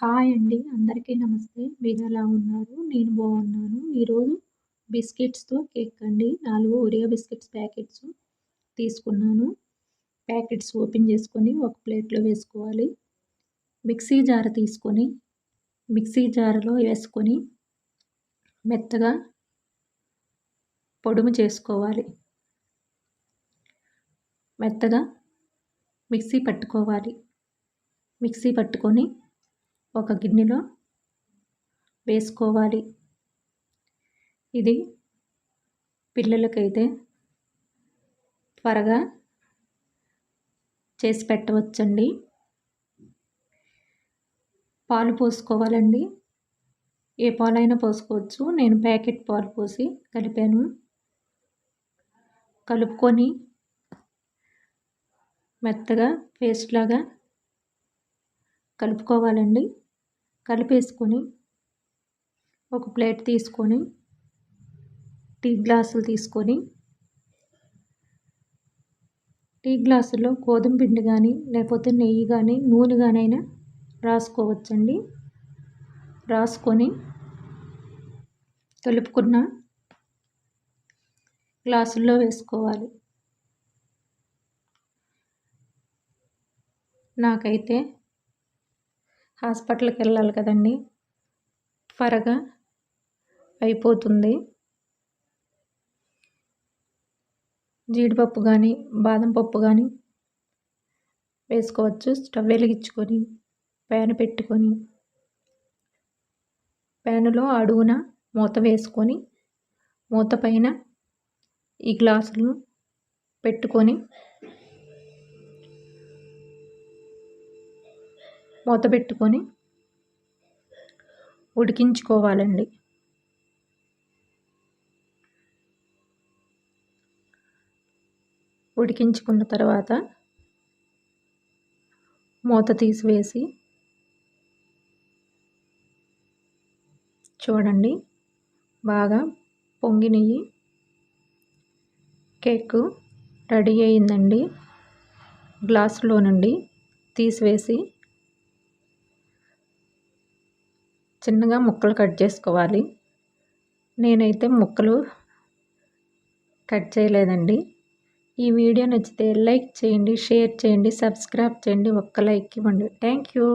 Hi అండి. అందరికీ నమస్తే. మీరెలా ఉన్నారు? నేను బాగున్నాను. ఈరోజు బిస్కెట్స్‌తో కేక్ అండి. 4 ఒరియో బిస్కెట్స్ ప్యాకెట్స్ తీసుకున్నాను. ప్యాకెట్స్ ఓపెన్ చేసుకొని ఒక ప్లేట్‌లో వేసుకోవాలి. మిక్సీ జార్ తీసుకొని మిక్సీ జార్‌లో వేసుకొని మెత్తగా పొడుము చేసుకోవాలి. మెత్తగా మిక్సీ పట్టుకోవాలి. మిక్సీ పట్టుకొని ఒక గిన్నెలో వేసుకోవాలి. ఇది పిల్లలకైతే త్వరగా చేసి పెట్టవచ్చండి. పాలు పోసుకోవాలండి. ఏ పాలైనా పోసుకోవచ్చు. నేను ప్యాకెట్ పాలు పోసి కలిపాను. కలుపుకొని మెత్తగా పేస్ట్ లాగా కలుపుకోవాలండి. కలిపేసుకొని ఒక ప్లేట్ తీసుకొని టీ గ్లాసులు తీసుకొని టీ గ్లాసులో గోధుమ పిండి కానీ లేకపోతే నెయ్యి కానీ నూనె కానైనా రాసుకోవచ్చండి. రాసుకొని కలుపుకున్న గ్లాసుల్లో వేసుకోవాలి. నాకైతే హాస్పిటల్కి వెళ్ళాలి కదండి, త్వరగా అయిపోతుంది. జీడిపప్పు కానీ బాదం పప్పు కానీ వేసుకోవచ్చు. స్టవ్ వెలిగించుకొని ప్యాన్ పెట్టుకొని ప్యానులో అడుగున మూత వేసుకొని మూత పైన ఈ గ్లాసులను పెట్టుకొని మూత పెట్టుకొని ఉడికించుకోవాలండి. ఉడికించుకున్న తర్వాత మూత తీసివేసి చూడండి, బాగా పొంగినయి. కేక్ రెడీ అయిందండి. గ్లాసులో నుండి తీసివేసి చిన్నగా ముక్కలు కట్ చేసుకోవాలి. నేనైతే ముక్కలు కట్ చేయలేదండి. ఈ వీడియో నచ్చితే లైక్ చేయండి, షేర్ చేయండి, సబ్స్క్రైబ్ చేయండి. ఒక్క లైక్ ఇవ్వండి. Thank you.